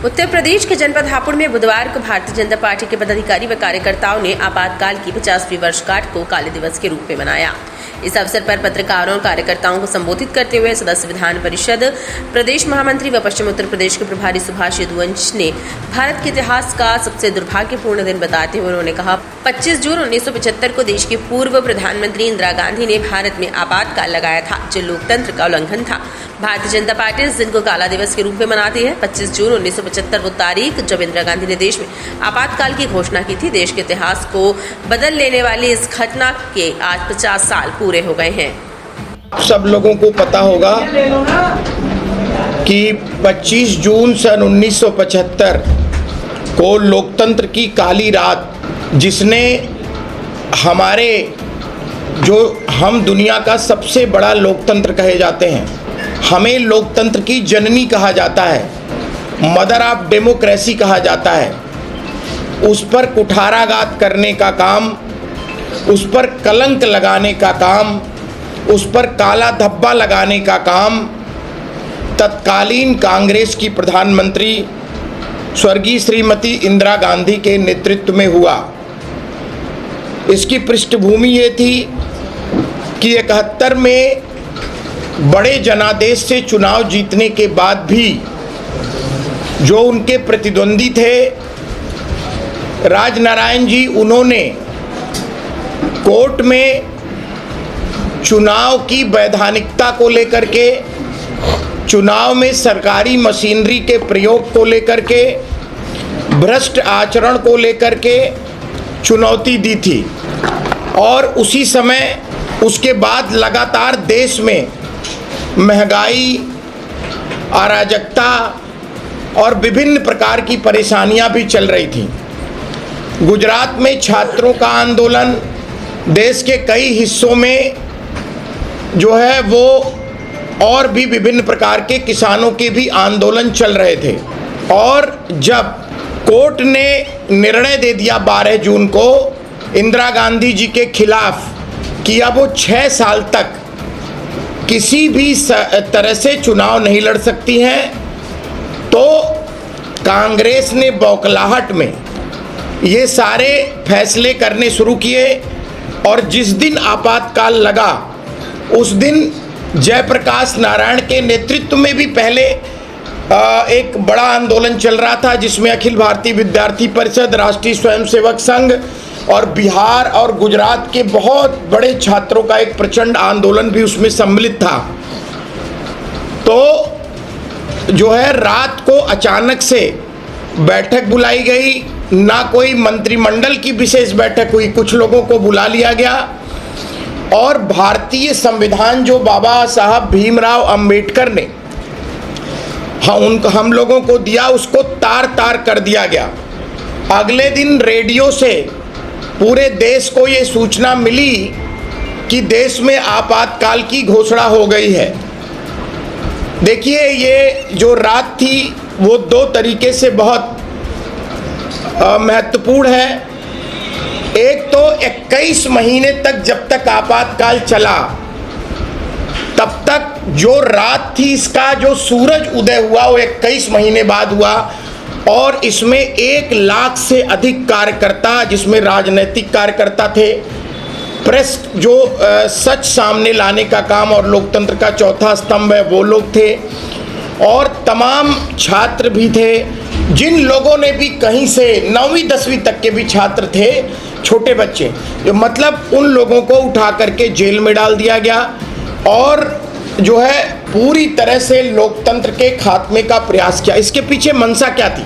उत्तर प्रदेश के जनपद हापुड़ में बुधवार को भारतीय जनता पार्टी के पदाधिकारी व कार्यकर्ताओं ने आपातकाल की 50वीं वर्षगांठ को काले दिवस के रूप में मनाया। इस अवसर पर पत्रकारों और कार्यकर्ताओं को संबोधित करते हुए सदस्य विधान परिषद प्रदेश महामंत्री व पश्चिम उत्तर प्रदेश के प्रभारी सुभाष यदुवंश ने भारत के इतिहास का सबसे दुर्भाग्यपूर्ण दिन बताते हुए उन्होंने कहा, 25 जून 1975 को देश की पूर्व प्रधानमंत्री इंदिरा गांधी ने भारत में आपातकाल लगाया था, जो लोकतंत्र का उल्लंघन था। भारतीय जनता पार्टी इस दिन को काला दिवस के रूप में मनाती है। 25 जून 1975 वो तारीख जब इंदिरा गांधी ने देश में आपातकाल की घोषणा की थी। देश के इतिहास को बदल लेने वाली इस घटना के आज 50 साल पूरे हो गए हैं। सब लोगों को पता होगा कि 25 जून सन 1975 को लोकतंत्र की काली रात, जिसने हमारे हम दुनिया का सबसे बड़ा लोकतंत्र कहे जाते हैं, हमें लोकतंत्र की जननी कहा जाता है, मदर ऑफ डेमोक्रेसी कहा जाता है, उस पर कुठाराघात करने का काम, उस पर कलंक लगाने का काम, उस पर काला धब्बा लगाने का काम तत्कालीन कांग्रेस की प्रधानमंत्री स्वर्गीय श्रीमती इंदिरा गांधी के नेतृत्व में हुआ। इसकी पृष्ठभूमि ये थी कि 71 में बड़े जनादेश से चुनाव जीतने के बाद भी जो उनके प्रतिद्वंदी थे राजनारायण जी, उन्होंने कोर्ट में चुनाव की वैधानिकता को लेकर के, चुनाव में सरकारी मशीनरी के प्रयोग को लेकर के, भ्रष्ट आचरण को लेकर के चुनौती दी थी। और उसी समय उसके बाद लगातार देश में महंगाई, अराजकता और विभिन्न प्रकार की परेशानियां भी चल रही थी। गुजरात में छात्रों का आंदोलन, देश के कई हिस्सों में जो है वो और भी विभिन्न प्रकार के किसानों के भी आंदोलन चल रहे थे। और जब कोर्ट ने निर्णय दे दिया 12 जून को इंदिरा गांधी जी के खिलाफ कि अब वो 6 साल तक किसी भी तरह से चुनाव नहीं लड़ सकती हैं, तो कांग्रेस ने बौखलाहट में ये सारे फैसले करने शुरू किए। और जिस दिन आपातकाल लगा उस दिन जयप्रकाश नारायण के नेतृत्व में भी पहले एक बड़ा आंदोलन चल रहा था, जिसमें अखिल भारतीय विद्यार्थी परिषद, राष्ट्रीय स्वयंसेवक संघ और बिहार और गुजरात के बहुत बड़े छात्रों का एक प्रचंड आंदोलन भी उसमें सम्मिलित था। तो जो है रात को अचानक से बैठक बुलाई गई, ना कोई मंत्रिमंडल की विशेष बैठक हुई, कुछ लोगों को बुला लिया गया और भारतीय संविधान जो बाबा साहब भीमराव अंबेडकर ने हम लोगों को दिया, उसको तार तार कर दिया गया। अगले दिन रेडियो से पूरे देश को ये सूचना मिली कि देश में आपातकाल की घोषणा हो गई है। देखिए, ये जो रात थी वो 2 तरीके से बहुत महत्वपूर्ण है। एक तो 21 महीने तक जब तक आपातकाल चला, तब तक जो रात थी, इसका जो सूरज उदय हुआ वो 21 महीने बाद हुआ। और इसमें 1 लाख से अधिक कार्यकर्ता, जिसमें राजनीतिक कार्यकर्ता थे, प्रेस जो सच सामने लाने का काम और लोकतंत्र का चौथा स्तंभ है वो लोग थे, और तमाम छात्र भी थे। जिन लोगों ने भी कहीं से 9वीं 10वीं तक के भी छात्र थे, छोटे बच्चे, मतलब उन लोगों को उठा करके जेल में डाल दिया गया। और जो है पूरी तरह से लोकतंत्र के खात्मे का प्रयास किया। इसके पीछे मंशा क्या थी?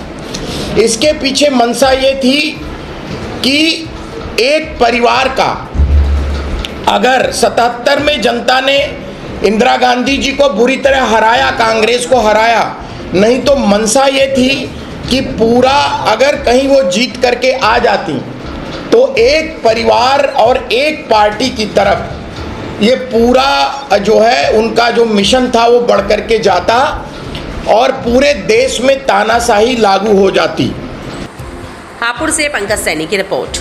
इसके पीछे मंशा ये थी कि एक परिवार का, अगर 77 में जनता ने इंदिरा गांधी जी को बुरी तरह हराया, कांग्रेस को हराया, नहीं तो मंशा ये थी कि पूरा अगर कहीं वो जीत करके आ जाती तो एक परिवार और एक पार्टी की तरफ ये पूरा जो है उनका जो मिशन था वो बढ़ करके जाता और पूरे देश में तानाशाही लागू हो जाती। हापुड़ से पंकज सैनी की रिपोर्ट।